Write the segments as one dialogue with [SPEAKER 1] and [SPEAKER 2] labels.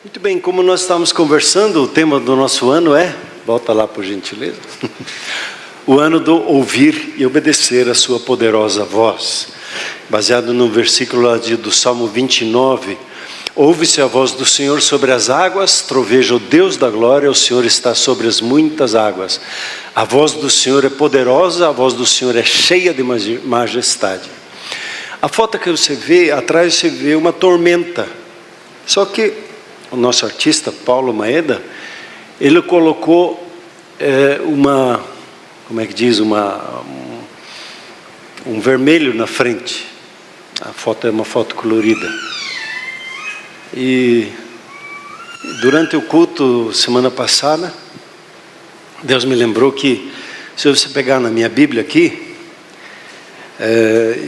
[SPEAKER 1] Muito bem, como nós estamos conversando, o tema do nosso ano é, volta lá por gentileza, o ano do ouvir e obedecer a sua poderosa voz, baseado no versículo lá do Salmo 29, ouve-se a voz do Senhor sobre as águas, troveja o Deus da glória, o Senhor está sobre as muitas águas, a voz do Senhor é poderosa, a voz do Senhor é cheia de majestade. A foto que você vê, atrás você vê uma tormenta, só que o nosso artista, Paulo Maeda, ele colocou um vermelho na frente. A foto é uma foto colorida. E durante o culto, semana passada, Deus me lembrou que, se você pegar na minha Bíblia aqui,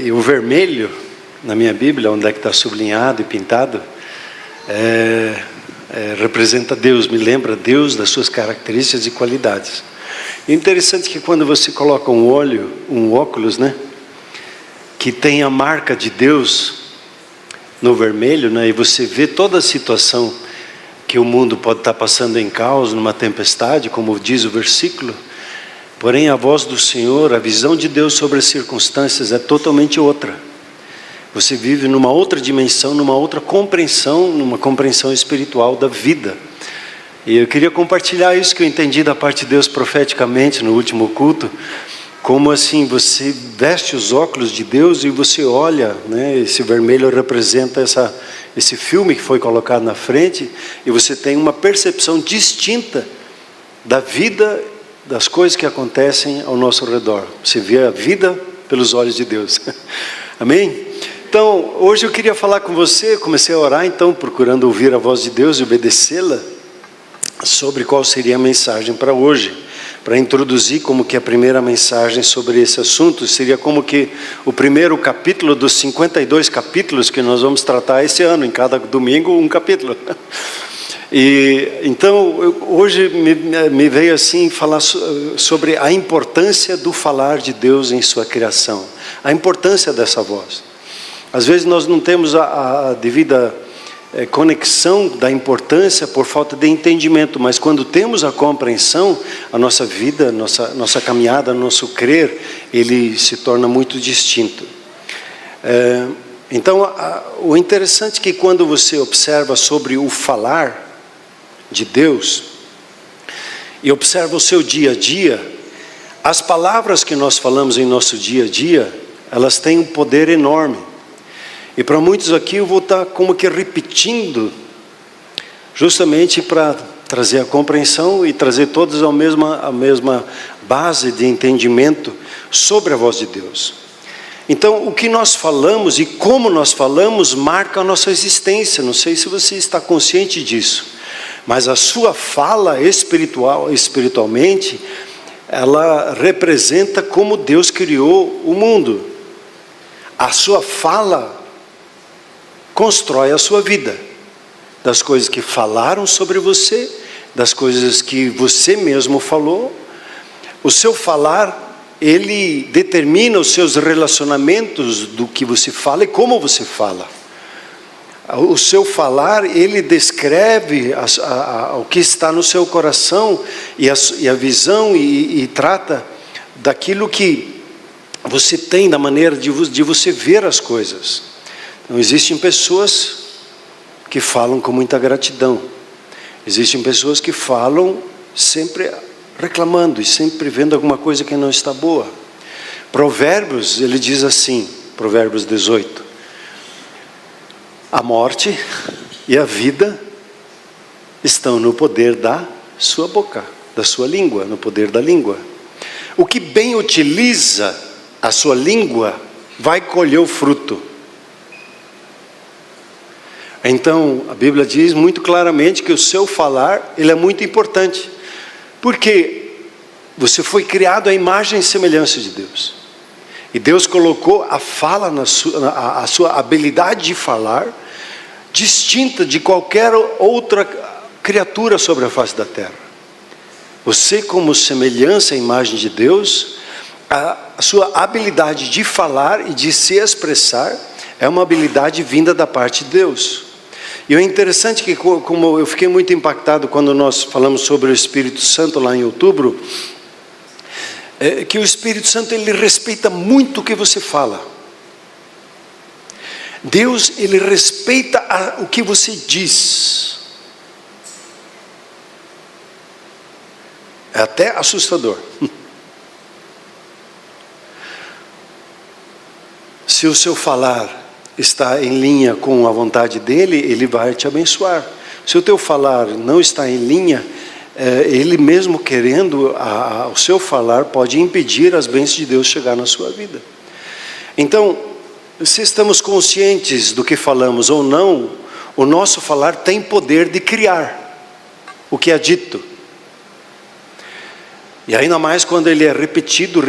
[SPEAKER 1] e o vermelho, na minha Bíblia, onde é que está sublinhado e pintado, representa Deus, me lembra Deus, das suas características e qualidades. E interessante que quando você coloca um óculos, né, que tem a marca de Deus no vermelho, né, e você vê toda a situação que o mundo pode estar passando em caos, numa tempestade, como diz o versículo, porém a voz do Senhor, a visão de Deus sobre as circunstâncias é totalmente outra. Você vive numa outra dimensão, numa outra compreensão, numa compreensão espiritual da vida. E eu queria compartilhar isso que eu entendi da parte de Deus profeticamente no último culto. Como assim, você veste os óculos de Deus e você olha, né, esse vermelho representa esse filme que foi colocado na frente, e você tem uma percepção distinta da vida, das coisas que acontecem ao nosso redor. Você vê a vida pelos olhos de Deus. Amém? Então, hoje eu queria falar com você, comecei a orar então, procurando ouvir a voz de Deus e obedecê-la, sobre qual seria a mensagem para hoje. Para introduzir como que a primeira mensagem sobre esse assunto, seria como que o primeiro capítulo dos 52 capítulos que nós vamos tratar esse ano, em cada domingo um capítulo. E então, hoje me veio assim falar sobre a importância do falar de Deus em sua criação, a importância dessa voz. Às vezes nós não temos a devida conexão da importância por falta de entendimento, mas quando temos a compreensão, a nossa vida, nossa caminhada, nosso crer, ele se torna muito distinto. Então, o interessante é que quando você observa sobre o falar de Deus, e observa o seu dia a dia, as palavras que nós falamos em nosso dia a dia, elas têm um poder enorme. E para muitos aqui eu vou estar como que repetindo, justamente para trazer a compreensão e trazer todos a mesma base de entendimento sobre a voz de Deus. Então, o que nós falamos e como nós falamos marca a nossa existência. Não sei se você está consciente disso, mas a sua fala espiritualmente, ela representa como Deus criou o mundo. A sua fala constrói a sua vida, das coisas que falaram sobre você, das coisas que você mesmo falou. O seu falar, ele determina os seus relacionamentos do que você fala e como você fala. O seu falar, ele descreve o que está no seu coração e a visão e trata daquilo que você tem, da maneira de você ver as coisas. Então, existem pessoas que falam com muita gratidão. Existem pessoas que falam sempre reclamando e sempre vendo alguma coisa que não está boa. Provérbios, ele diz assim, Provérbios 18. A morte e a vida estão no poder da sua boca, da sua língua, no poder da língua. O que bem utiliza a sua língua vai colher o fruto. Então, a Bíblia diz muito claramente que o seu falar, ele é muito importante. Porque você foi criado à imagem e semelhança de Deus. E Deus colocou a fala, a sua habilidade de falar, distinta de qualquer outra criatura sobre a face da terra. Você, como semelhança à imagem de Deus, a sua habilidade de falar e de se expressar é uma habilidade vinda da parte de Deus. E é interessante que, como eu fiquei muito impactado quando nós falamos sobre o Espírito Santo lá em outubro, que o Espírito Santo, ele respeita muito o que você fala. Deus, ele respeita o que você diz. É até assustador. Se o seu falar está em linha com a vontade dele, ele vai te abençoar. Se o teu falar não está em linha, ele mesmo querendo, o seu falar pode impedir as bênçãos de Deus chegar na sua vida. Então, se estamos conscientes do que falamos ou não, o nosso falar tem poder de criar o que é dito. E ainda mais quando ele é repetido,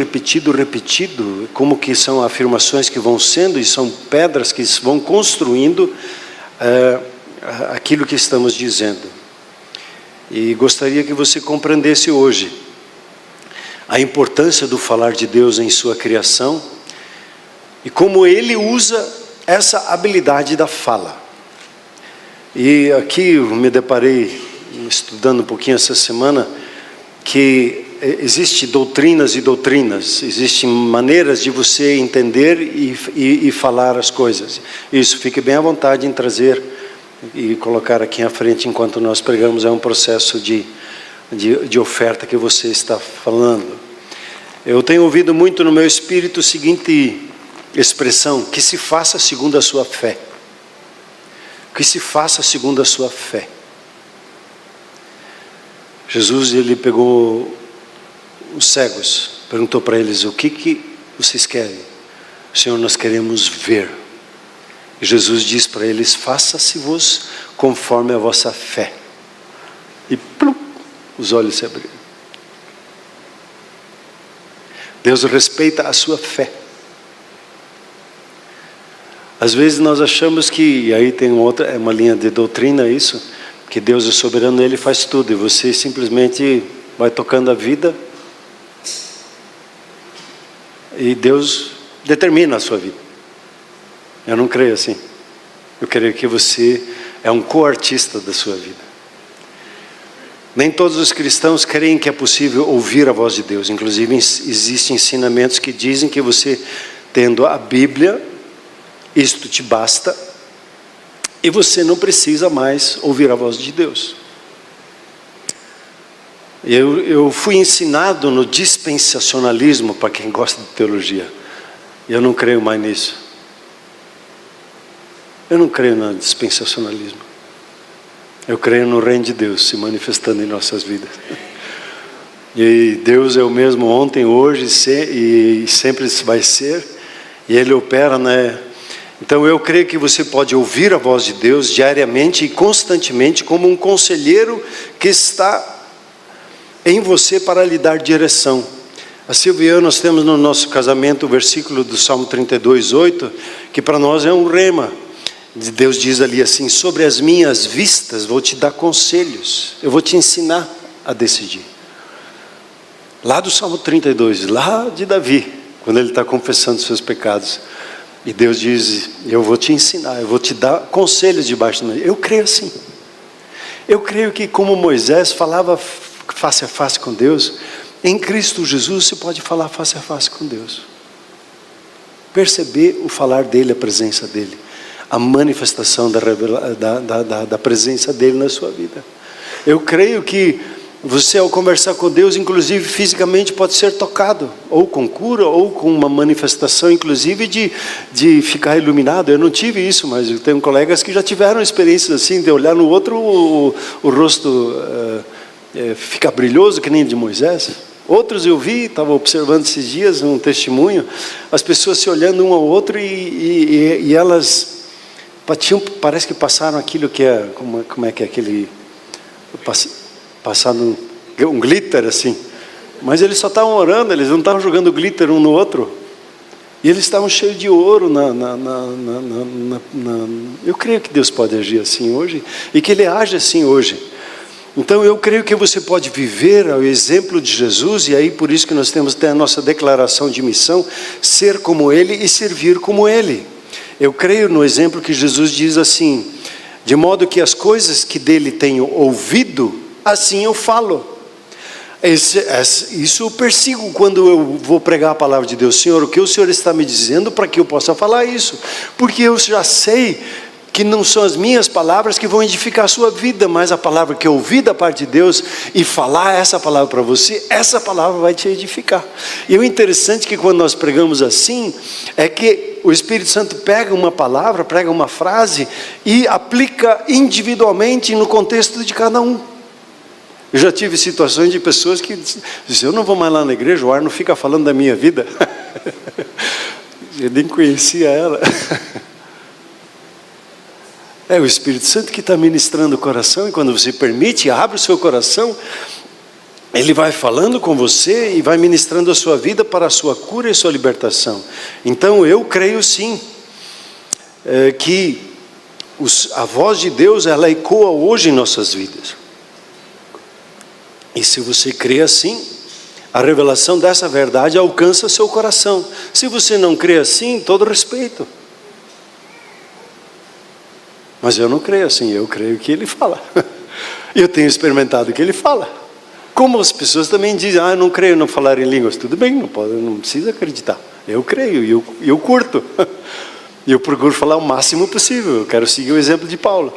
[SPEAKER 1] como que são afirmações que vão sendo, e são pedras que vão construindo aquilo que estamos dizendo. E gostaria que você compreendesse hoje a importância do falar de Deus em sua criação, e como ele usa essa habilidade da fala. E aqui eu me deparei, estudando um pouquinho essa semana, que existem doutrinas e doutrinas, existem maneiras de você entender e falar as coisas. Isso, fique bem à vontade em trazer e colocar aqui à frente enquanto nós pregamos. É um processo de oferta que você está falando. Eu tenho ouvido muito no meu espírito a seguinte expressão: que se faça segundo a sua fé. Que se faça segundo a sua fé. Jesus, ele pegou os cegos, perguntou para eles: o que vocês querem? Senhor, nós queremos ver. E Jesus diz para eles: faça-se-vos conforme a vossa fé. E plum, os olhos se abriram. Deus respeita a sua fé. Às vezes nós achamos que, e aí tem uma linha de doutrina isso, que Deus é soberano, ele faz tudo, e você simplesmente vai tocando a vida, e Deus determina a sua vida. Eu não creio assim. Eu creio que você é um co-artista da sua vida. Nem todos os cristãos creem que é possível ouvir a voz de Deus. Inclusive existem ensinamentos que dizem que você, tendo a Bíblia, isto te basta, e você não precisa mais ouvir a voz de Deus. Eu fui ensinado no dispensacionalismo, para quem gosta de teologia. Eu não creio mais nisso. Eu não creio no dispensacionalismo. Eu creio no reino de Deus se manifestando em nossas vidas. E Deus é o mesmo ontem, hoje e sempre vai ser. E Ele opera, né? Então eu creio que você pode ouvir a voz de Deus diariamente e constantemente, como um conselheiro que está em você para lhe dar direção. A Silvia e eu, nós temos no nosso casamento o versículo do Salmo 32:8, que para nós é um rema. Deus diz ali assim: sobre as minhas vistas vou te dar conselhos, eu vou te ensinar a decidir. Lá do Salmo 32, lá de Davi, quando ele está confessando seus pecados, e Deus diz: eu vou te ensinar, eu vou te dar conselhos debaixo do meu. Eu creio assim. Eu creio que como Moisés falava face a face com Deus, em Cristo Jesus você pode falar face a face com Deus. Perceber o falar dele, a presença dele, a manifestação da presença dele na sua vida. Eu creio que você, ao conversar com Deus, inclusive fisicamente, pode ser tocado, ou com cura, ou com uma manifestação, inclusive de ficar iluminado. Eu não tive isso, mas eu tenho colegas que já tiveram experiências assim, de olhar no outro, o rosto fica brilhoso, que nem de Moisés. Outros eu vi, estava observando esses dias um testemunho, as pessoas se olhando um ao outro e elas parece que passaram aquilo que é, como é que é aquele, passando um glitter assim, mas eles só estavam orando, eles não estavam jogando glitter um no outro, e eles estavam cheios de ouro eu creio que Deus pode agir assim hoje, e que Ele age assim hoje. Então eu creio que você pode viver ao exemplo de Jesus, e aí por isso que nós temos até a nossa declaração de missão, ser como Ele e servir como Ele. Eu creio no exemplo que Jesus diz assim: de modo que as coisas que dele tenho ouvido, assim eu falo. Isso eu persigo quando eu vou pregar a palavra de Deus. Senhor, o que o Senhor está me dizendo para que eu possa falar isso? Porque eu já sei que não são as minhas palavras que vão edificar a sua vida, mas a palavra que eu ouvi da parte de Deus e falar essa palavra para você, essa palavra vai te edificar. E o interessante é que quando nós pregamos assim, é que o Espírito Santo pega uma palavra, prega uma frase e aplica individualmente no contexto de cada um. Eu já tive situações de pessoas que dizem, eu não vou mais lá na igreja, o Arno fica falando da minha vida. Eu nem conhecia ela. É o Espírito Santo que está ministrando o coração, e quando você permite, abre o seu coração, Ele vai falando com você e vai ministrando a sua vida para a sua cura e sua libertação. Então eu creio sim, que a voz de Deus, ela ecoa hoje em nossas vidas. E se você crê assim, a revelação dessa verdade alcança seu coração. Se você não crê assim, todo respeito. Mas eu não creio assim, eu creio que Ele fala. Eu tenho experimentado o que Ele fala. Como as pessoas também dizem, eu não creio no falar em línguas. Tudo bem, não precisa acreditar. Eu creio, eu curto. E eu procuro falar o máximo possível. Eu quero seguir o exemplo de Paulo.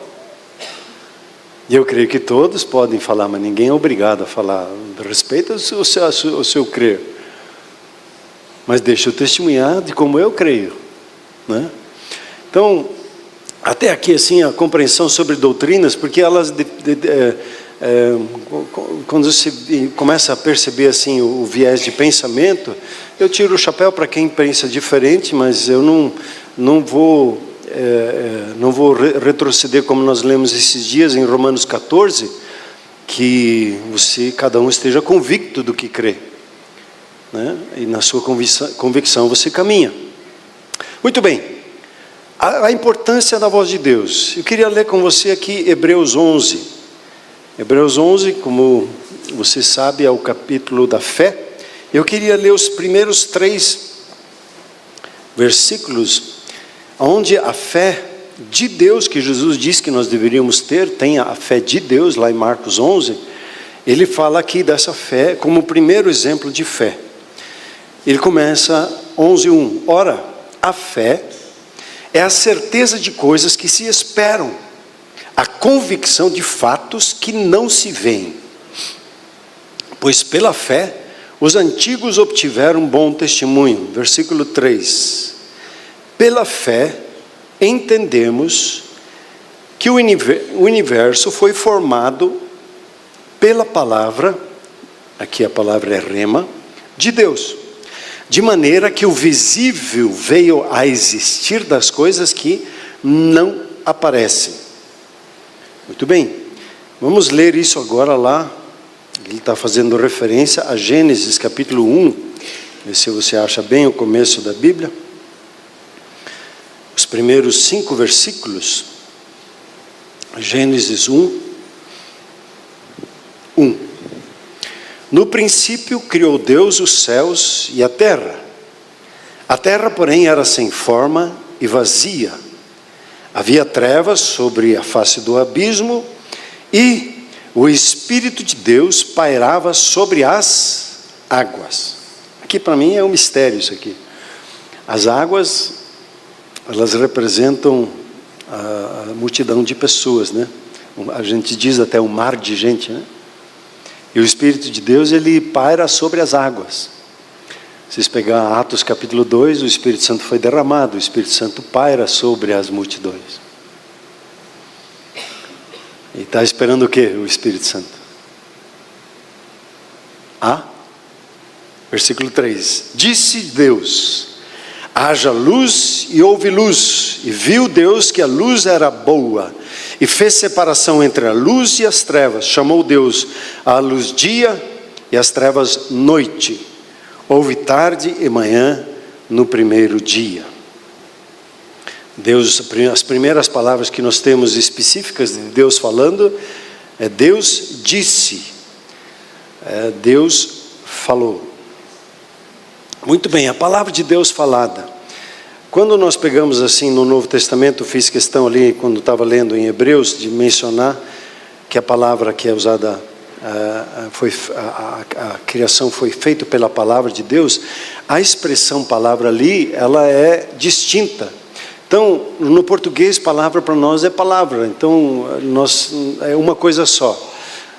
[SPEAKER 1] E eu creio que todos podem falar, mas ninguém é obrigado a falar. Respeita o seu crer. Mas deixa eu testemunhar de como eu creio, né? Então, até aqui assim a compreensão sobre doutrinas, porque elas quando você começa a perceber assim o viés de pensamento, eu tiro o chapéu para quem pensa diferente, mas eu não vou retroceder como nós lemos esses dias em Romanos 14, que cada um esteja convicto do que crê, né? E na sua convicção você caminha. Muito bem. A importância da voz de Deus. Eu queria ler com você aqui Hebreus 11. Hebreus 11, como você sabe, é o capítulo da fé. Eu queria ler os primeiros 3 versículos, onde a fé de Deus, que Jesus disse que nós deveríamos ter, tem a fé de Deus, lá em Marcos 11. Ele fala aqui dessa fé como o primeiro exemplo de fé. Ele começa 11:1. Ora, a fé é a certeza de coisas que se esperam, a convicção de fatos que não se veem. Pois pela fé, os antigos obtiveram bom testemunho. Versículo 3. Pela fé, entendemos que o universo foi formado pela palavra, aqui a palavra é rema, de Deus. De maneira que o visível veio a existir das coisas que não aparecem. Muito bem, vamos ler isso agora lá. Ele está fazendo referência a Gênesis capítulo 1. Vê se você acha bem o começo da Bíblia. Os primeiros 5 versículos. Gênesis 1. No princípio criou Deus os céus e a terra. A terra, porém, era sem forma e vazia. Havia trevas sobre a face do abismo e o Espírito de Deus pairava sobre as águas. Aqui para mim é um mistério isso aqui. As águas, elas representam a multidão de pessoas, né? A gente diz até um mar de gente, né? E o Espírito de Deus, ele paira sobre as águas. Vocês pegar Atos capítulo 2, o Espírito Santo foi derramado, o Espírito Santo paira sobre as multidões. E está esperando o que o Espírito Santo? Versículo 3. Disse Deus, haja luz e houve luz. E viu Deus que a luz era boa. E fez separação entre a luz e as trevas. Chamou Deus a luz dia e as trevas noite. Houve tarde e manhã no primeiro dia. Deus, as primeiras palavras que nós temos específicas de Deus falando, é Deus disse. Deus falou. Muito bem, a palavra de Deus falada. Quando nós pegamos assim no Novo Testamento, fiz questão ali, quando estava lendo em Hebreus, de mencionar que a palavra que é usada, a criação foi feita pela palavra de Deus. A expressão palavra ali, ela é distinta. Então, no português, palavra para nós é palavra. Então, é uma coisa só.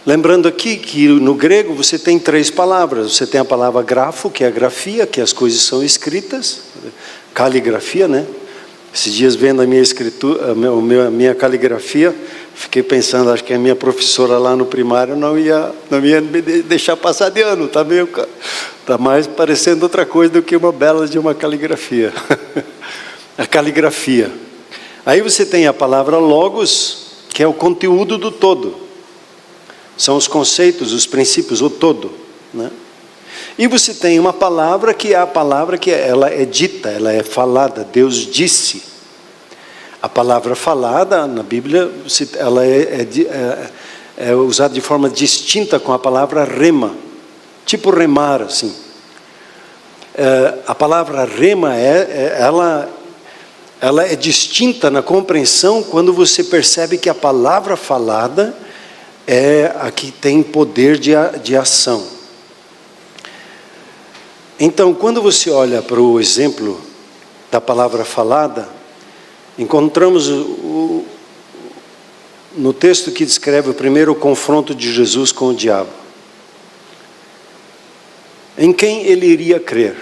[SPEAKER 1] Lembrando aqui que no grego você tem 3 palavras. Você tem a palavra grafo, que é a grafia, que as coisas são escritas. Caligrafia, né? Esses dias vendo a minha escritura, a minha caligrafia, fiquei pensando, acho que a minha professora lá no primário não ia me deixar passar de ano. Tá mais parecendo outra coisa do que uma bela de uma caligrafia. A caligrafia. Aí você tem a palavra logos, que é o conteúdo do todo. São os conceitos, os princípios, o todo, né? E você tem uma palavra que é a palavra que ela é dita, ela é falada. Deus disse. A palavra falada na Bíblia, ela é usada de forma distinta com a palavra rema, tipo remar, assim. A palavra rema ela é distinta na compreensão quando você percebe que a palavra falada é a que tem poder de ação. Então, quando você olha para o exemplo da palavra falada, encontramos no texto que descreve o primeiro confronto de Jesus com o diabo. Em quem ele iria crer?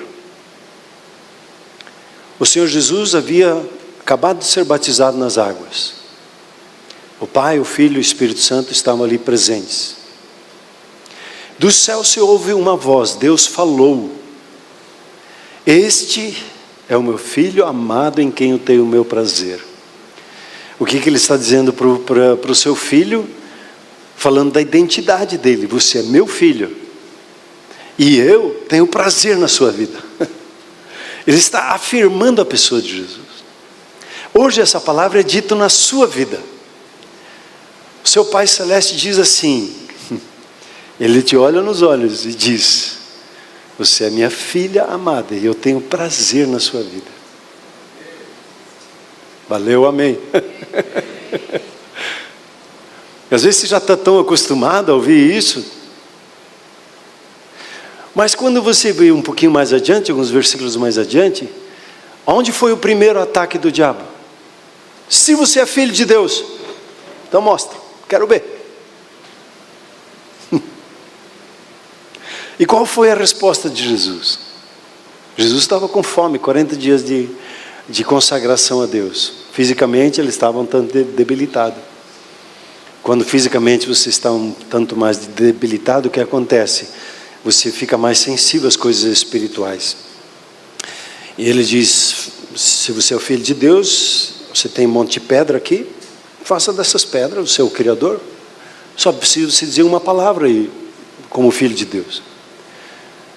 [SPEAKER 1] O Senhor Jesus havia acabado de ser batizado nas águas. O Pai, o Filho e o Espírito Santo estavam ali presentes. Do céu se ouve uma voz, Deus falou: este é o meu filho amado em quem eu tenho o meu prazer. O que ele está dizendo para o seu filho? Falando da identidade dele. Você é meu filho. E eu tenho prazer na sua vida. Ele está afirmando a pessoa de Jesus. Hoje essa palavra é dita na sua vida. O seu Pai Celeste diz assim, Ele te olha nos olhos e diz: você é minha filha amada e eu tenho prazer na sua vida. Valeu, amém. Às vezes você já está tão acostumado a ouvir isso. Mas quando você vê um pouquinho mais adiante, alguns versículos mais adiante, onde foi o primeiro ataque do diabo? Se você é filho de Deus, então mostra, quero ver. E qual foi a resposta de Jesus? Jesus estava com fome, 40 dias de consagração a Deus. Fisicamente ele estava um tanto debilitado. Quando fisicamente você está um tanto mais debilitado, o que acontece? Você fica mais sensível às coisas espirituais. E ele diz: se você é o filho de Deus, você tem um monte de pedra aqui, faça dessas pedras o seu Criador. Só precisa você dizer uma palavra aí, como filho de Deus.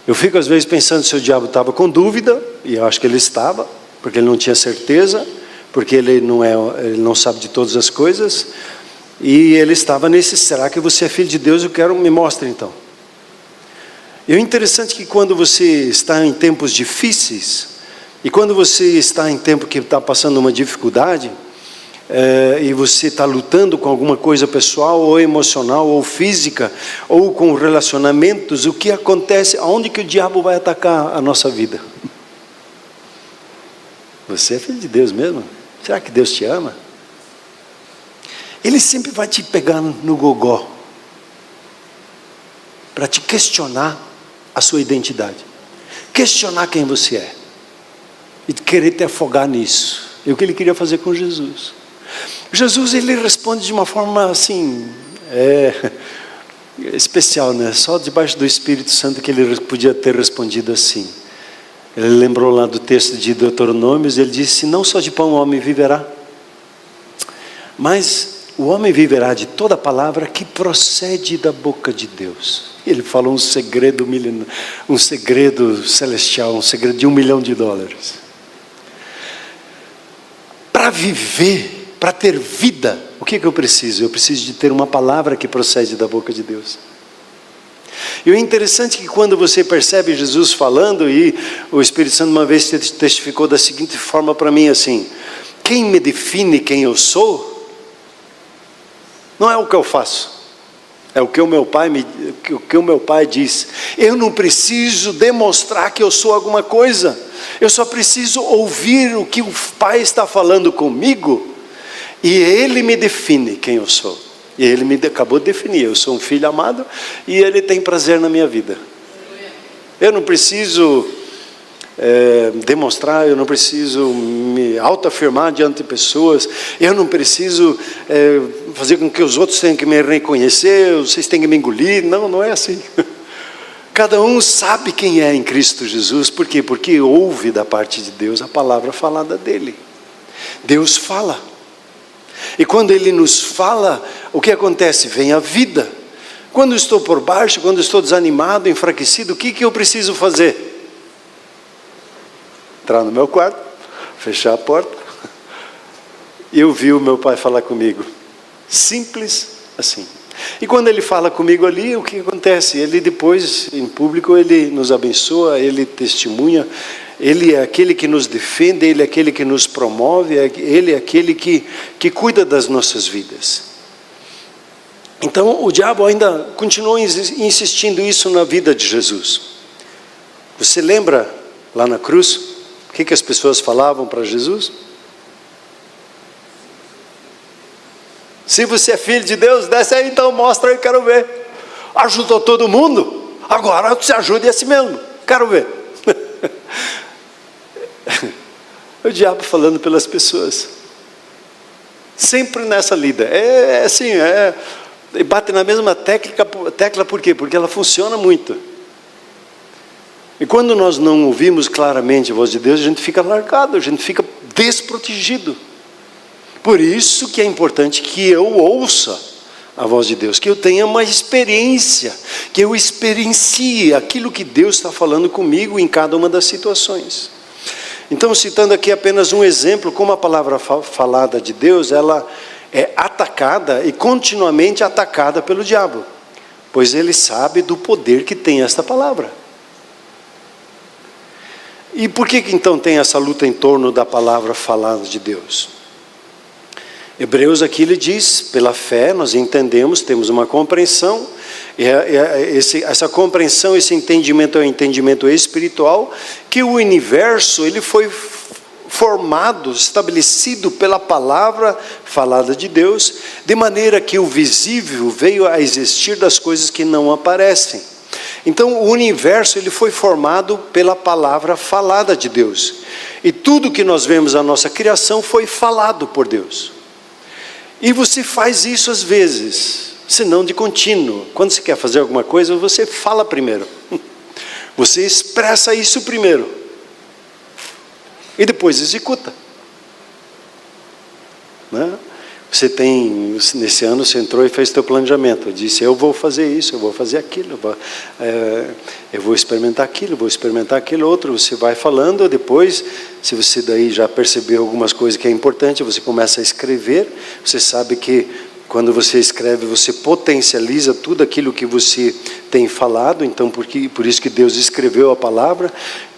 [SPEAKER 1] Eu fico às vezes pensando se o diabo estava com dúvida, e eu acho que ele estava, porque ele não tinha certeza, porque ele não sabe de todas as coisas, e ele estava nesse: será que você é filho de Deus? Me mostre então. E o interessante é que quando você está em tempos difíceis, e quando você está em tempo que está passando uma dificuldade, e você está lutando com alguma coisa pessoal, ou emocional, ou física, ou com relacionamentos, o que acontece? Aonde que o diabo vai atacar a nossa vida? Você é filho de Deus mesmo? Será que Deus te ama? Ele sempre vai te pegar no gogó, para te questionar a sua identidade, questionar quem você é, e querer te afogar nisso. É o que ele queria fazer com Jesus. Jesus, ele responde de uma forma assim, especial, né? Só debaixo do Espírito Santo que ele podia ter respondido assim. Ele lembrou lá do texto de Deuteronômios, ele disse: não só de pão o homem viverá, mas o homem viverá de toda palavra que procede da boca de Deus. Ele falou um segredo milenar, um segredo celestial, um segredo de $1 milhão. Para viver, para ter vida, o que eu preciso? Eu preciso de ter uma palavra que procede da boca de Deus. E o interessante é que quando você percebe Jesus falando, e o Espírito Santo uma vez testificou da seguinte forma para mim assim: quem me define quem eu sou, não é o que eu faço, é o que o meu pai diz. Eu não preciso demonstrar que eu sou alguma coisa, eu só preciso ouvir o que o Pai está falando comigo, e Ele me define quem eu sou. E Ele me acabou de definir: eu sou um filho amado, e Ele tem prazer na minha vida. Eu não preciso demonstrar, eu não preciso me autoafirmar diante de pessoas, eu não preciso fazer com que os outros tenham que me reconhecer, vocês têm que me engolir. Não, não é assim. Cada um sabe quem é em Cristo Jesus. Por quê? Porque ouve da parte de Deus a palavra falada dele. Deus fala. E quando Ele nos fala, o que acontece? Vem a vida. Quando estou por baixo, quando estou desanimado, enfraquecido, o que eu preciso fazer? Entrar no meu quarto, fechar a porta e ouvir o meu pai falar comigo. Simples assim. E quando Ele fala comigo ali, o que acontece? Ele depois, em público, Ele nos abençoa, Ele testemunha. Ele é aquele que nos defende, Ele é aquele que nos promove, Ele é aquele que cuida das nossas vidas. Então o diabo ainda continuou insistindo isso na vida de Jesus. Você lembra lá na cruz, o que as pessoas falavam para Jesus? Se você é filho de Deus, desce aí então, mostra aí, quero ver. Ajudou todo mundo, agora você ajude a si mesmo, quero ver. O diabo falando pelas pessoas, sempre nessa lida, assim, bate na mesma tecla, por quê? Porque ela funciona muito. E quando nós não ouvimos claramente a voz de Deus, a gente fica largado, a gente fica desprotegido. Por isso que é importante que eu ouça a voz de Deus, que eu tenha uma experiência, que eu experiencie aquilo que Deus está falando comigo em cada uma das situações. Então, citando aqui apenas um exemplo, como a palavra falada de Deus, ela é atacada e continuamente atacada pelo diabo, pois ele sabe do poder que tem esta palavra. E por que então tem essa luta em torno da palavra falada de Deus? Hebreus aqui ele diz: pela fé nós entendemos, temos uma compreensão, essa compreensão, esse entendimento é um entendimento espiritual, que o universo ele foi formado, estabelecido pela palavra falada de Deus, de maneira que o visível veio a existir das coisas que não aparecem. Então o universo ele foi formado pela palavra falada de Deus, e tudo que nós vemos na nossa criação foi falado por Deus. E você faz isso às vezes, se não de contínuo. Quando você quer fazer alguma coisa, você fala primeiro. Você expressa isso primeiro. E depois executa. Né? Nesse ano você entrou e fez seu planejamento. Disse: eu vou fazer isso, eu vou fazer aquilo, eu vou experimentar aquilo, vou experimentar aquilo outro. Você vai falando, depois, se você daí já percebeu algumas coisas que é importante, você começa a escrever. Você sabe que quando você escreve, você potencializa tudo aquilo que você tem falado. Então, por isso que Deus escreveu a palavra.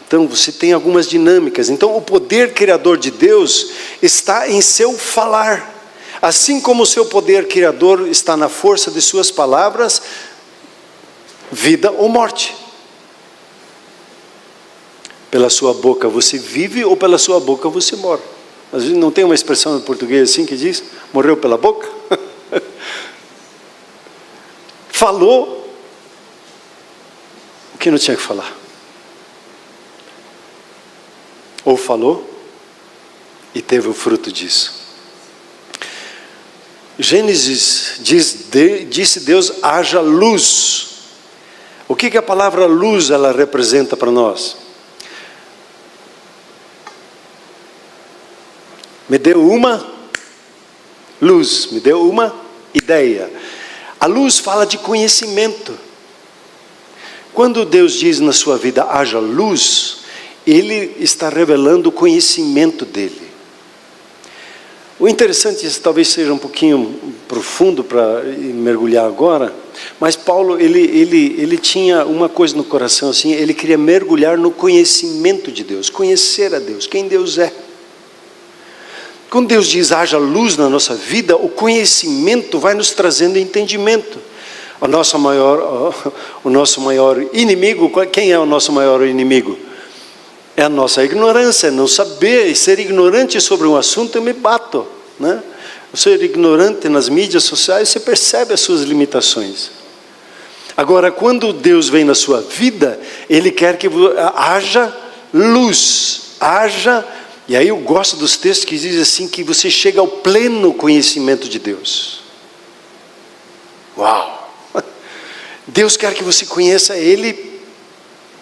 [SPEAKER 1] Então você tem algumas dinâmicas. Então o poder criador de Deus está em seu falar. Assim como o seu poder criador está na força de suas palavras, vida ou morte. Pela sua boca você vive ou pela sua boca você morre. Às vezes não tem uma expressão em português assim que diz: morreu pela boca? Falou o que não tinha que falar. Ou falou e teve o fruto disso. Gênesis disse Deus: haja luz. O que a palavra luz ela representa para nós? Me deu uma luz, me deu uma ideia. A luz fala de conhecimento. Quando Deus diz na sua vida: haja luz, Ele está revelando o conhecimento dEle. O interessante, isso talvez seja um pouquinho profundo para mergulhar agora, mas Paulo, ele tinha uma coisa no coração assim, ele queria mergulhar no conhecimento de Deus, conhecer a Deus, quem Deus é. Quando Deus diz haja luz na nossa vida, o conhecimento vai nos trazendo entendimento. O nosso maior inimigo, quem é o nosso maior inimigo? É a nossa ignorância, é não saber, ser ignorante sobre um assunto eu me bato, né? Ser ignorante nas mídias sociais, você percebe as suas limitações. Agora, quando Deus vem na sua vida, Ele quer que haja luz, e aí eu gosto dos textos que dizem assim, que você chega ao pleno conhecimento de Deus. Uau! Deus quer que você conheça Ele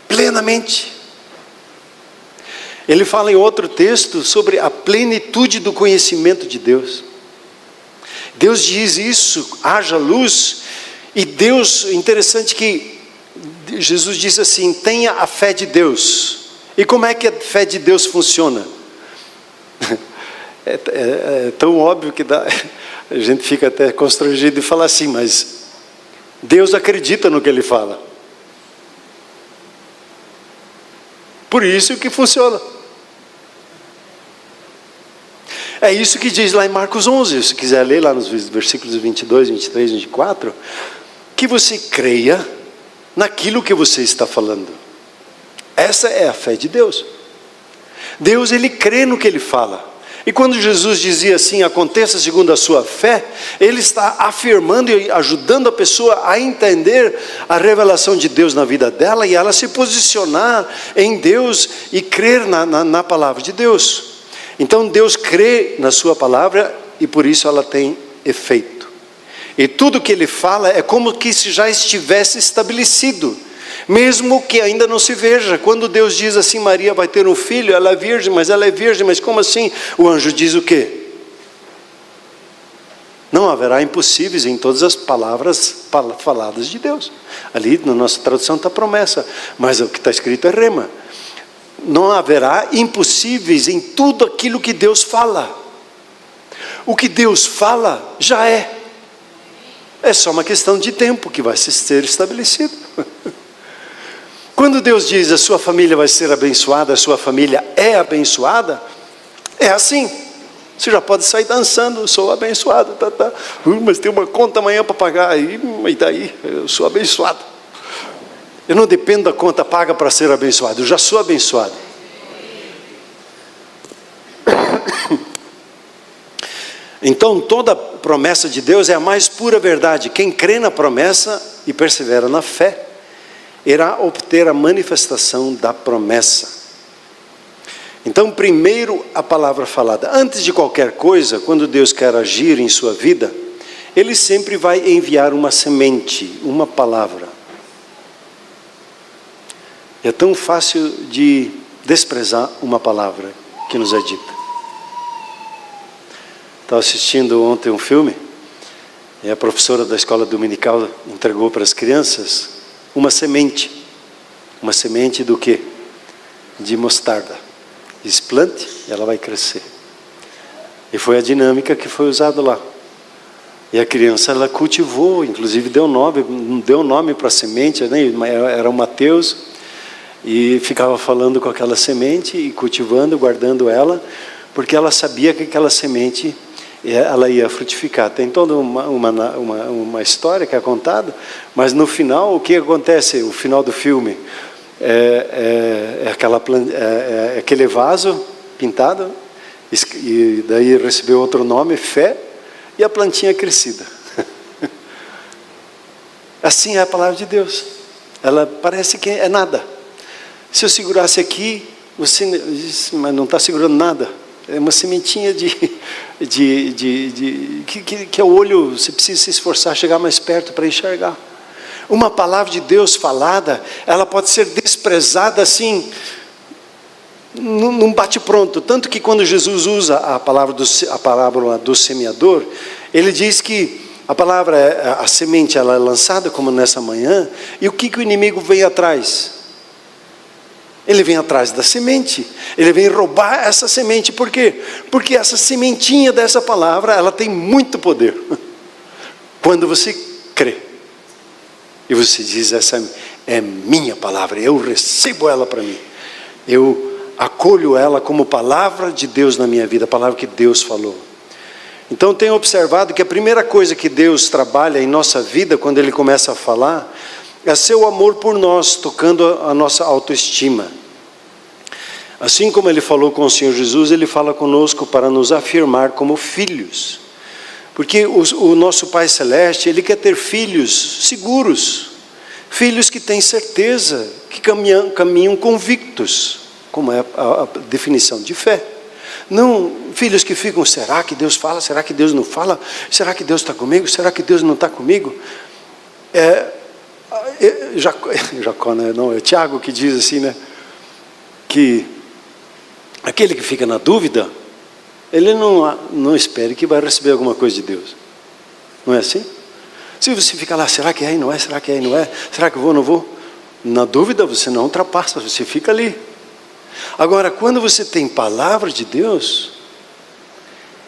[SPEAKER 1] plenamente. Ele fala em outro texto sobre a plenitude do conhecimento de Deus. Deus diz isso, haja luz, e Deus, interessante que Jesus diz assim, tenha a fé de Deus. E como é que a fé de Deus funciona? É tão óbvio que a gente fica até constrangido de falar assim, mas Deus acredita no que Ele fala. Por isso que funciona. É isso que diz lá em Marcos 11, se quiser ler lá nos versículos 22, 23, 24, que você creia naquilo que você está falando. Essa é a fé de Deus. Deus, Ele crê no que Ele fala. E quando Jesus dizia assim, aconteça segundo a sua fé, Ele está afirmando e ajudando a pessoa a entender a revelação de Deus na vida dela, e ela se posicionar em Deus e crer na palavra de Deus. Então Deus crê na sua palavra e por isso ela tem efeito. E tudo que Ele fala é como que se já estivesse estabelecido, mesmo que ainda não se veja. Quando Deus diz assim, Maria vai ter um filho, ela é virgem, mas como assim? O anjo diz o quê? Não haverá impossíveis em todas as palavras faladas de Deus. Ali na nossa tradução está promessa, mas o que está escrito é rema. Não haverá impossíveis em tudo aquilo que Deus fala. O que Deus fala já é. É só uma questão de tempo que vai ser estabelecido. Quando Deus diz a sua família vai ser abençoada, a sua família é abençoada, é assim. Você já pode sair dançando, eu sou abençoado, mas tem uma conta amanhã para pagar, e daí, eu sou abençoado. Eu não dependo da conta paga para ser abençoado, eu já sou abençoado. Então toda promessa de Deus é a mais pura verdade. Quem crê na promessa e persevera na fé, irá obter a manifestação da promessa. Então primeiro a palavra falada. Antes de qualquer coisa, quando Deus quer agir em sua vida, Ele sempre vai enviar uma semente, uma palavra. É tão fácil de desprezar uma palavra que nos é dita. Estava assistindo ontem um filme, e a professora da escola dominical entregou para as crianças uma semente. Uma semente do quê? De mostarda. Diz, plante e ela vai crescer. E foi a dinâmica que foi usada lá. E a criança, ela cultivou, inclusive deu nome para a semente, né? Era o Mateus. E ficava falando com aquela semente e cultivando, guardando ela, porque ela sabia que aquela semente ela ia frutificar. Tem toda uma história que é contada, mas no final o que acontece? O final do filme é aquele vaso pintado, e daí recebeu outro nome, fé, e a plantinha crescida. Assim é a palavra de Deus. Ela parece que é nada. Se eu segurasse aqui, você diz, mas não está segurando nada. É uma sementinha que é o olho, você precisa se esforçar, chegar mais perto para enxergar. Uma palavra de Deus falada, ela pode ser desprezada assim, num bate-pronto. Tanto que quando Jesus usa a parábola do semeador, Ele diz que a semente, ela é lançada como nessa manhã, e o que o inimigo vem atrás? Ele vem atrás da semente, ele vem roubar essa semente. Por quê? Porque essa sementinha dessa palavra, ela tem muito poder. Quando você crê, e você diz, essa é minha palavra, eu recebo ela para mim, eu acolho ela como palavra de Deus na minha vida, a palavra que Deus falou. Então tenho observado que a primeira coisa que Deus trabalha em nossa vida, quando Ele começa a falar, é seu amor por nós, tocando a nossa autoestima. Assim como Ele falou com o Senhor Jesus, Ele fala conosco para nos afirmar como filhos. Porque o nosso Pai Celeste, Ele quer ter filhos seguros, filhos que têm certeza, que caminham convictos, como é a definição de fé. Não filhos que ficam, será que Deus fala? Será que Deus não fala? Será que Deus está comigo? Será que Deus não está comigo? Jacó, né? Não, é Tiago que diz assim, né? Que aquele que fica na dúvida, ele não espere que vai receber alguma coisa de Deus. Não é assim? Se você fica lá, será que é e não é? Será que é e não é? Será que eu vou ou não vou? Na dúvida você não ultrapassa, você fica ali. Agora, quando você tem palavra de Deus,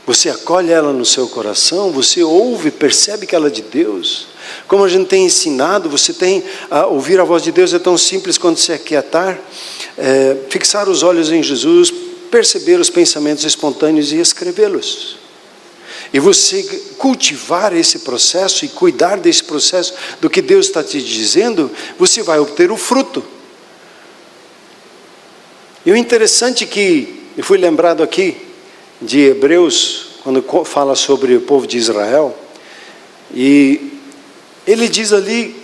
[SPEAKER 1] você acolhe ela no seu coração, você ouve, percebe que ela é de Deus. Como a gente tem ensinado, você tem a ouvir a voz de Deus, é tão simples quanto se aquietar, fixar os olhos em Jesus, perceber os pensamentos espontâneos e escrevê-los. E você cultivar esse processo e cuidar desse processo, do que Deus está te dizendo, você vai obter o fruto. E o interessante que, eu fui lembrado aqui, de Hebreus, quando fala sobre o povo de Israel, e ele diz ali,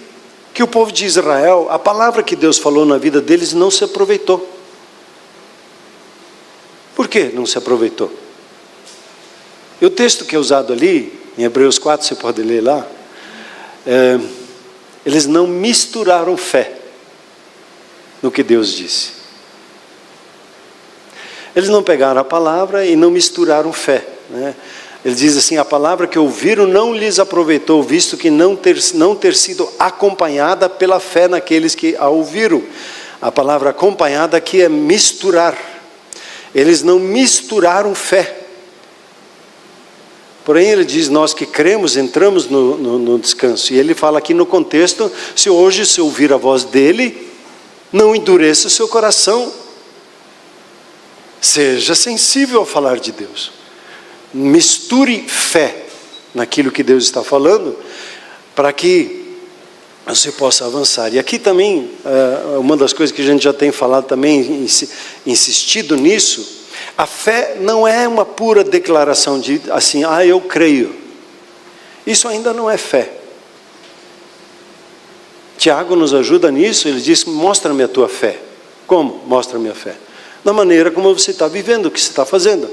[SPEAKER 1] que o povo de Israel, a palavra que Deus falou na vida deles não se aproveitou. Por que não se aproveitou? E o texto que é usado ali, em Hebreus 4, você pode ler lá, eles não misturaram fé no que Deus disse. Eles não pegaram a palavra e não misturaram fé, né? Ele diz assim, a palavra que ouviram não lhes aproveitou, visto que não ter sido acompanhada pela fé naqueles que a ouviram. A palavra acompanhada aqui é misturar. Eles não misturaram fé. Porém ele diz, nós que cremos, entramos no descanso. E ele fala aqui no contexto, se hoje se ouvir a voz dele, não endureça o seu coração. Seja sensível ao falar de Deus. Misture fé naquilo que Deus está falando, para que você possa avançar. E aqui também, uma das coisas que a gente já tem falado também, insistido nisso, a fé não é uma pura declaração de assim, eu creio. Isso ainda não é fé. Tiago nos ajuda nisso, ele diz, mostra-me a tua fé. Como? Mostra-me a fé. Da maneira como você está vivendo, o que você está fazendo.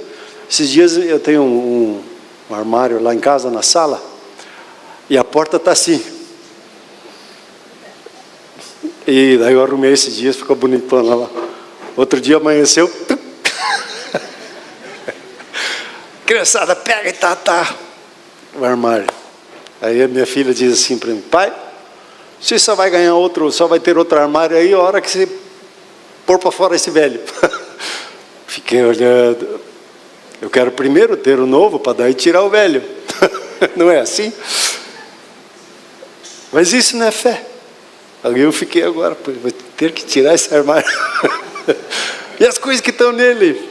[SPEAKER 1] Esses dias eu tenho um armário lá em casa, na sala, e a porta está assim. E daí eu arrumei esses dias, ficou bonitona lá. Outro dia amanheceu, criançada, pega e tá o armário. Aí a minha filha diz assim para mim, pai, você só vai ganhar outro, só vai ter outro armário aí a hora que você pôr para fora esse velho. Fiquei olhando, eu quero primeiro ter o novo para daí tirar o velho. Não é assim? Mas isso não é fé. Aí eu fiquei agora, vou ter que tirar esse armário. E as coisas que estão nele,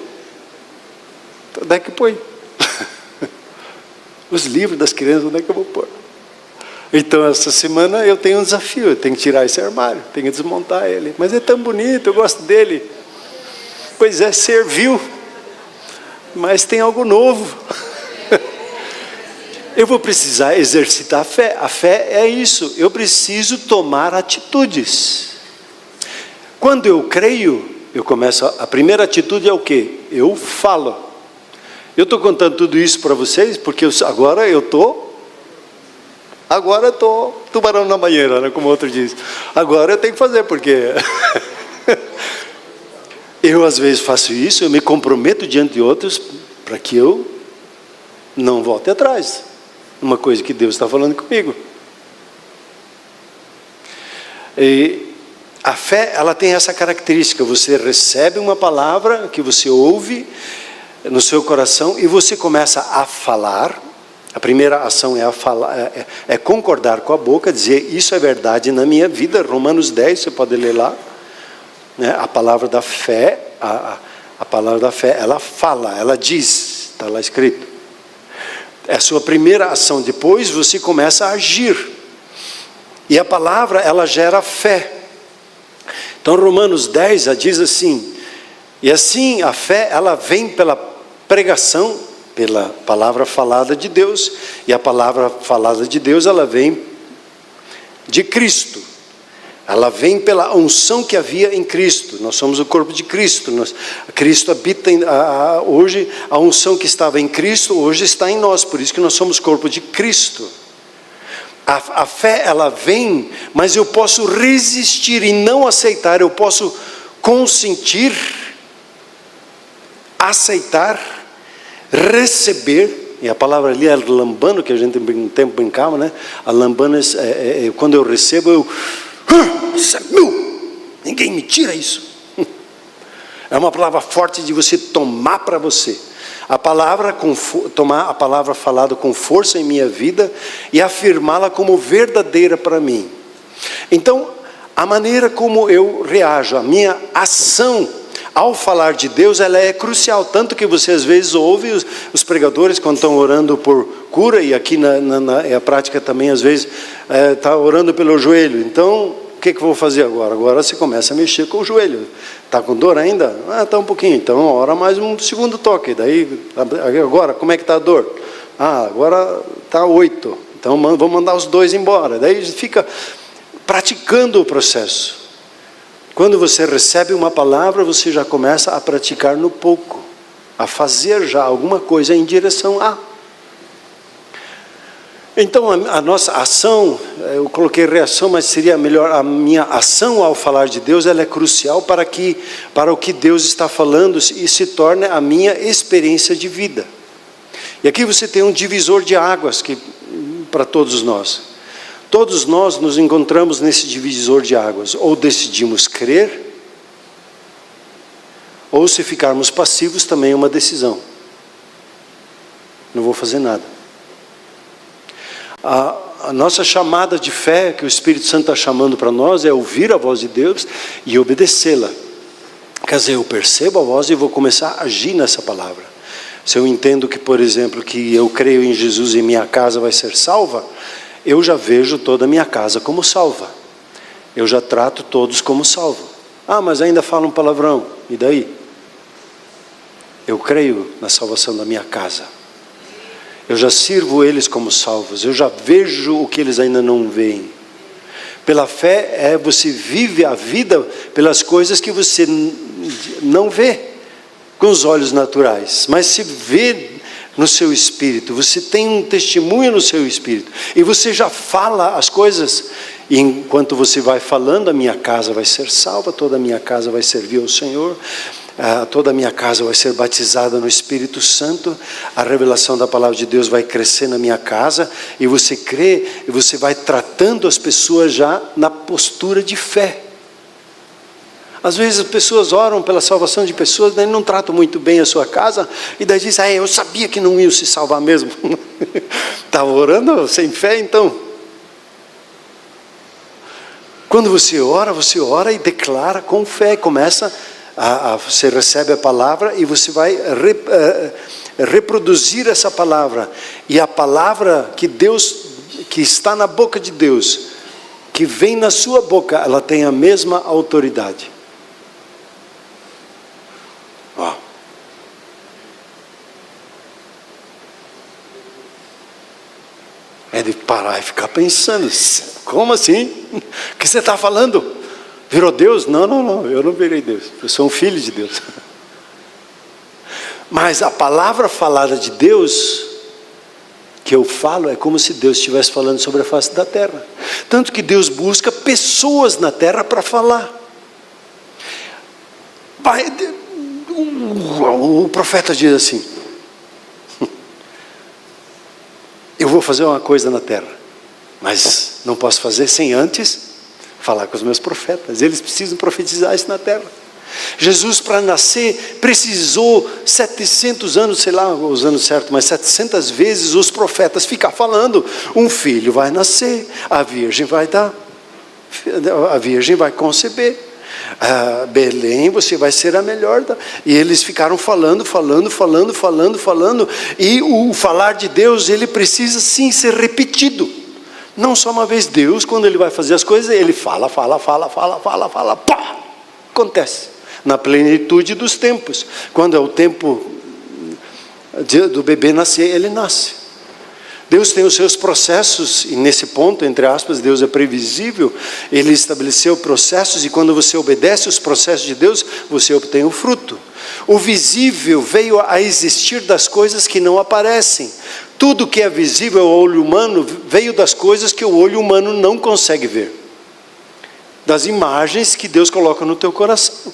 [SPEAKER 1] onde é que põe? Os livros das crianças, onde é que eu vou pôr? Então essa semana eu tenho um desafio, eu tenho que tirar esse armário, tenho que desmontar ele. Mas é tão bonito, eu gosto dele. Pois é, serviu, mas tem algo novo. Eu vou precisar exercitar a fé. A fé é isso, eu preciso tomar atitudes. Quando eu creio, eu começo, a primeira atitude é o quê? Eu falo. Eu estou contando tudo isso para vocês, porque agora eu estou tubarão na banheira, né, como o outro diz. Agora eu tenho que fazer, porque eu às vezes faço isso, eu me comprometo diante de outros, para que eu não volte atrás. Uma coisa que Deus está falando comigo. E A fé, ela tem essa característica: você recebe uma palavra que você ouve no seu coração e você começa a falar. A primeira ação é é concordar com a boca, dizer isso é verdade na minha vida. Romanos 10, você pode ler lá, né? A palavra da fé, a palavra da fé, ela fala, ela diz, está lá escrito. É a sua primeira ação. Depois você começa a agir, e a palavra, ela gera fé. Então Romanos 10 diz assim: e assim a fé, ela vem pela pregação, pela palavra falada de Deus, e a palavra falada de Deus, ela vem de Cristo, ela vem pela unção que havia em Cristo. Nós somos o corpo de Cristo, Cristo habita hoje, a unção que estava em Cristo, hoje está em nós, por isso que nós somos corpo de Cristo. A fé, ela vem, mas eu posso resistir e não aceitar, eu posso consentir, aceitar, receber. E a palavra ali é lambano, que a gente um tempo brincava, né? A lambano, quando eu recebo, isso é meu, ninguém me tira isso. É uma palavra forte de você tomar para você. A palavra, tomar a palavra falada com força em minha vida e afirmá-la como verdadeira para mim. Então, a maneira como eu reajo, a minha ação ao falar de Deus, ela é crucial. Tanto que você às vezes ouve os pregadores quando estão orando por cura, e aqui a prática também às vezes está orando pelo joelho. Então, o que eu vou fazer agora? Agora você começa a mexer com o joelho. Está com dor ainda? Está um pouquinho. Então, ora mais um segundo toque. Daí, agora, como é que está a dor? Agora está 8. Então, vamos mandar os 2 embora. Daí fica praticando o processo. Quando você recebe uma palavra, você já começa a praticar no pouco, a fazer já alguma coisa em direção a. Então a nossa ação, eu coloquei reação, mas seria melhor, a minha ação ao falar de Deus, ela é crucial para o que Deus está falando e se torne a minha experiência de vida. E aqui você tem um divisor de águas para todos nós. Todos nós nos encontramos nesse divisor de águas. Ou decidimos crer, ou se ficarmos passivos também é uma decisão. Não vou fazer nada. A nossa chamada de fé, que o Espírito Santo está chamando para nós, é ouvir a voz de Deus e obedecê-la. Quer dizer, eu percebo a voz e vou começar a agir nessa palavra. Se eu entendo que, por exemplo, que eu creio em Jesus e minha casa vai ser salva, eu já vejo toda a minha casa como salva. Eu já trato todos como salvo. Mas ainda fala um palavrão. E daí? Eu creio na salvação da minha casa. Eu já sirvo eles como salvos. Eu já vejo o que eles ainda não veem. Pela fé, você vive a vida pelas coisas que você não vê com os olhos naturais, mas se vê no seu espírito. Você tem um testemunho no seu espírito, e você já fala as coisas, e enquanto você vai falando, a minha casa vai ser salva, toda a minha casa vai servir ao Senhor, toda a minha casa vai ser batizada no Espírito Santo, a revelação da palavra de Deus vai crescer na minha casa, e você crê, e você vai tratando as pessoas já na postura de fé. Às vezes as pessoas oram pela salvação de pessoas, daí não tratam muito bem a sua casa, e daí diz, eu sabia que não iam se salvar mesmo. Estava orando sem fé, então. Quando você ora e declara com fé, começa você recebe a palavra e você vai reproduzir essa palavra. E a palavra que está na boca de Deus, que vem na sua boca, ela tem a mesma autoridade. É de parar e ficar pensando, como assim? O que você está falando? Virou Deus? Não, eu não virei Deus, eu sou um filho de Deus. Mas a palavra falada de Deus, que eu falo, é como se Deus estivesse falando sobre a face da terra. Tanto que Deus busca pessoas na terra para falar. O profeta diz assim, eu vou fazer uma coisa na terra, mas não posso fazer sem antes Falar com os meus profetas, eles precisam profetizar isso na terra. Jesus, para nascer, precisou 700 anos, sei lá os anos certos, mas 700 vezes os profetas ficar falando: um filho vai nascer, a virgem vai conceber, Belém, você vai ser a melhor. E eles ficaram falando, e o falar de Deus, ele precisa sim ser repetido. Não só uma vez. Deus, quando ele vai fazer as coisas, ele fala, pá, acontece. Na plenitude dos tempos. Quando é o tempo do bebê nascer, ele nasce. Deus tem os seus processos, e nesse ponto, entre aspas, Deus é previsível. Ele estabeleceu processos, e quando você obedece os processos de Deus, você obtém o fruto. O visível veio a existir das coisas que não aparecem. Tudo que é visível ao olho humano veio das coisas que o olho humano não consegue ver. Das imagens que Deus coloca no teu coração.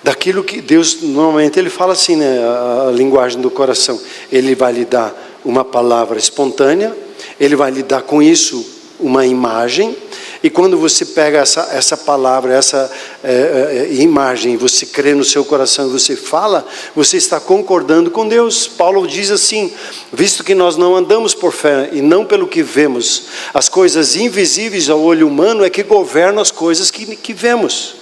[SPEAKER 1] Daquilo que Deus, normalmente ele fala assim, né, a linguagem do coração. Ele vai lhe dar uma palavra espontânea, ele vai lhe dar com isso uma imagem, e quando você pega essa palavra, essa imagem, você crê no seu coração, você fala, você está concordando com Deus. Paulo diz assim: visto que nós não andamos por fé e não pelo que vemos, as coisas invisíveis ao olho humano é que governam as coisas que vemos.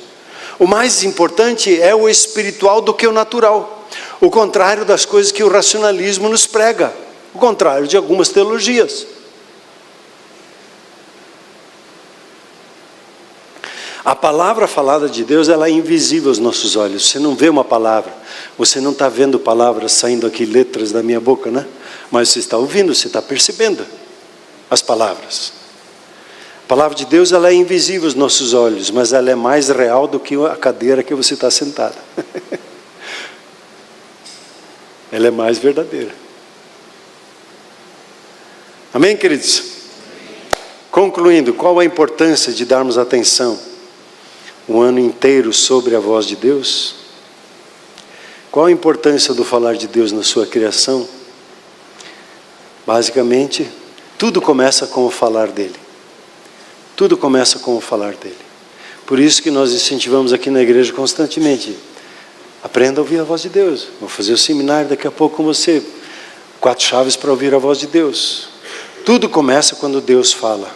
[SPEAKER 1] O mais importante é o espiritual do que o natural. O contrário das coisas que o racionalismo nos prega. O contrário de algumas teologias. A palavra falada de Deus, ela é invisível aos nossos olhos. Você não vê uma palavra. Você não está vendo palavras saindo aqui, letras da minha boca, né? Mas você está ouvindo, você está percebendo as palavras. A palavra de Deus, ela é invisível aos nossos olhos, mas ela é mais real do que a cadeira que você está sentado. Ela é mais verdadeira. Amém, queridos? Concluindo, qual a importância de darmos atenção um ano inteiro sobre a voz de Deus? Qual a importância do falar de Deus na sua criação? Basicamente, tudo começa com o falar dele. Tudo começa com o falar dele. Por isso que nós incentivamos aqui na igreja constantemente: aprenda a ouvir a voz de Deus. Vou fazer o seminário daqui a pouco com você. 4 chaves para ouvir a voz de Deus. Tudo começa quando Deus fala.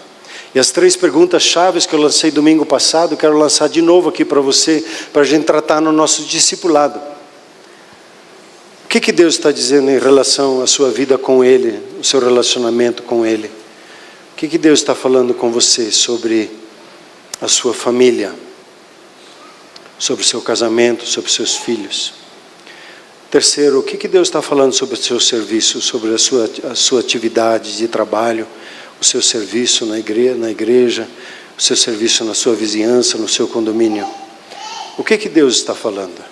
[SPEAKER 1] E as 3 perguntas chaves que eu lancei domingo passado, eu quero lançar de novo aqui para você, para a gente tratar no nosso discipulado. O que Deus está dizendo em relação à sua vida com Ele, o seu relacionamento com Ele? O que Deus está falando com você sobre a sua família, sobre o seu casamento, sobre os seus filhos? Terceiro, o que Deus está falando sobre o seu serviço, sobre a sua atividade de trabalho, o seu serviço na igreja, o seu serviço na sua vizinhança, no seu condomínio? O que Deus está falando?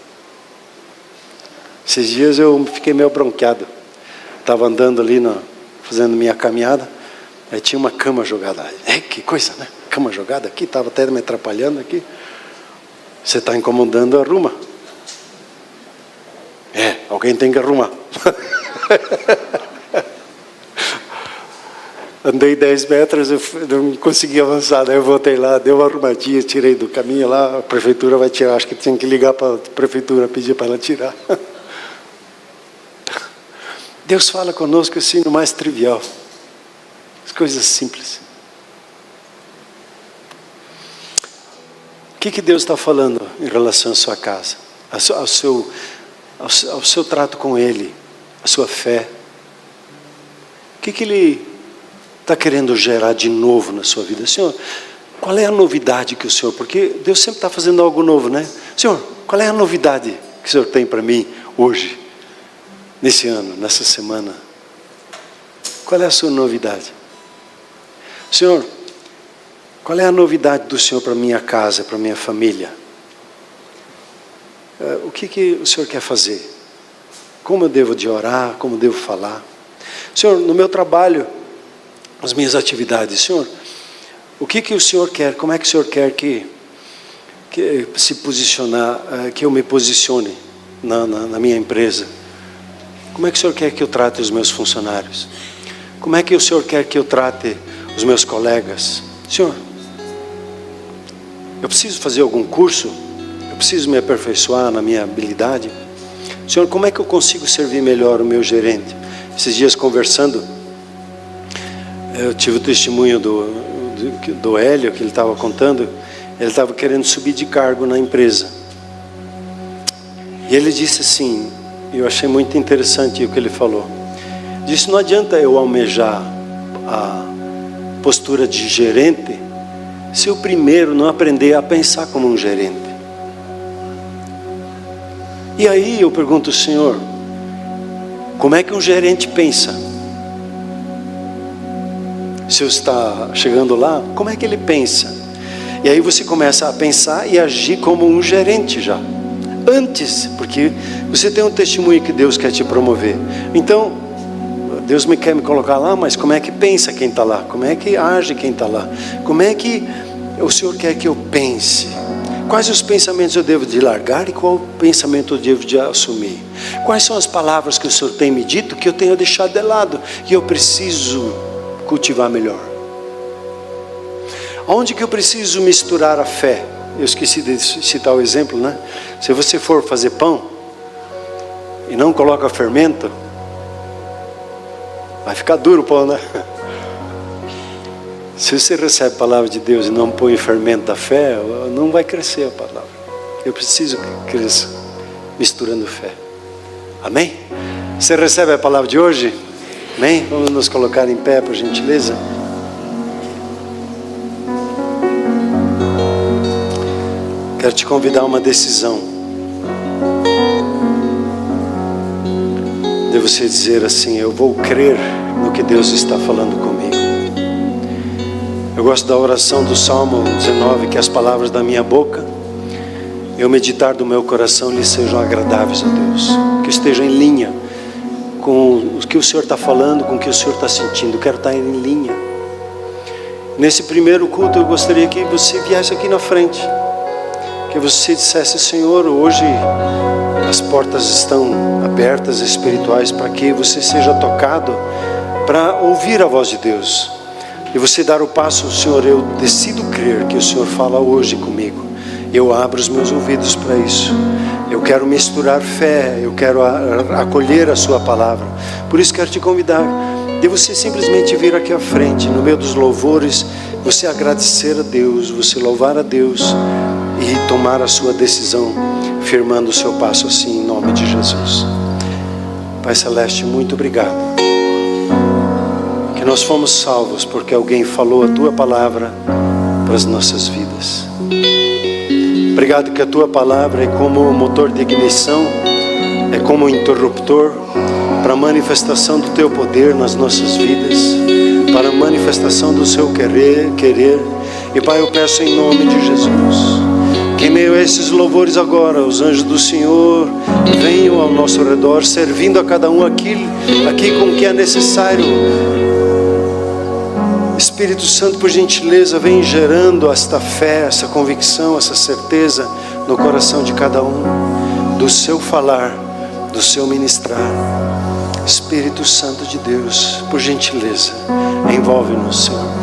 [SPEAKER 1] Esses dias eu fiquei meio bronqueado. Estava andando ali, fazendo minha caminhada. Aí tinha uma cama jogada. Que coisa, né? Cama jogada aqui, estava até me atrapalhando aqui. Você está incomodando, arruma. Alguém tem que arrumar. Andei 10 metros, eu não consegui avançar. Daí eu voltei lá, dei uma arrumadinha, tirei do caminho lá. A prefeitura vai tirar, acho que tinha que ligar para a prefeitura, pedir para ela tirar. Deus fala conosco assim no mais trivial. As coisas simples. O que Deus está falando em relação à sua casa? Ao seu trato com Ele, a sua fé? O que Ele está querendo gerar de novo na sua vida? Senhor, qual é a novidade que o Senhor... Porque Deus sempre está fazendo algo novo, né? Senhor, qual é a novidade que o Senhor tem para mim hoje, nesse ano, nessa semana? Qual é a sua novidade? Senhor, qual é a novidade do Senhor para minha casa, para minha família? O que o Senhor quer fazer? Como eu devo de orar? Como eu devo falar? Senhor, no meu trabalho, as minhas atividades, Senhor, o que o Senhor quer? Como é que o Senhor quer que se posicionar, que eu me posicione na minha empresa? Como é que o Senhor quer que eu trate os meus funcionários? Como é que o Senhor quer que eu trate os meus colegas? Senhor, eu preciso fazer algum curso, eu preciso me aperfeiçoar na minha habilidade. Senhor, como é que eu consigo servir melhor o meu gerente? Esses dias conversando, eu tive o testemunho do Hélio, que ele estava contando. Ele estava querendo subir de cargo na empresa. E ele disse assim, eu achei muito interessante o que ele falou. Disse, não adianta eu almejar a postura de gerente se eu primeiro não aprender a pensar como um gerente. E aí eu pergunto, Senhor, como é que um gerente pensa? Se eu está chegando lá, como é que ele pensa? E aí você começa a pensar e agir como um gerente já. Antes, porque você tem um testemunho que Deus quer te promover. Então, Deus quer me colocar lá, mas como é que pensa quem está lá? Como é que age quem está lá? Como é que o Senhor quer que eu pense? Quais os pensamentos eu devo de largar e qual pensamento eu devo de assumir? Quais são as palavras que o Senhor tem me dito que eu tenho deixado de lado e eu preciso cultivar melhor? Onde que eu preciso misturar a fé? Eu esqueci de citar o exemplo, né? Se você for fazer pão e não coloca fermento, vai ficar duro o pão, né? Se você recebe a palavra de Deus e não põe o fermento da fé, não vai crescer a palavra. Eu preciso que cresça misturando fé. Amém? Você recebe a palavra de hoje? Amém? Vamos nos colocar em pé, por gentileza. Quero te convidar a uma decisão. De você dizer assim, eu vou crer no que Deus está falando comigo. Eu gosto da oração do Salmo 19, que as palavras da minha boca e o meditar do meu coração lhe sejam agradáveis a Deus. Que esteja em linha com o que o Senhor está falando, com o que o Senhor está sentindo. Eu quero estar em linha. Nesse primeiro culto eu gostaria que você viesse aqui na frente. Que você dissesse, Senhor, hoje as portas estão abertas espirituais para que você seja tocado para ouvir a voz de Deus. E você dar o passo, Senhor, eu decido crer que o Senhor fala hoje comigo. Eu abro os meus ouvidos para isso. Eu quero misturar fé, eu quero acolher a sua palavra. Por isso quero te convidar de você simplesmente vir aqui à frente, no meio dos louvores, você agradecer a Deus, você louvar a Deus e tomar a sua decisão, firmando o seu passo assim, em nome de Jesus. Pai Celeste, muito obrigado. Que nós fomos salvos porque alguém falou a Tua palavra para as nossas vidas. Obrigado que a Tua palavra é como o motor de ignição, é como o interruptor para a manifestação do Teu poder nas nossas vidas, para a manifestação do Seu querer. E Pai, eu peço em nome de Jesus, que em meio a esses louvores agora, os anjos do Senhor venham ao nosso redor, servindo a cada um aqui com o que é necessário. Espírito Santo, por gentileza, vem gerando esta fé, essa convicção, essa certeza no coração de cada um, do seu falar, do seu ministrar. Espírito Santo de Deus, por gentileza, envolve-nos, Senhor.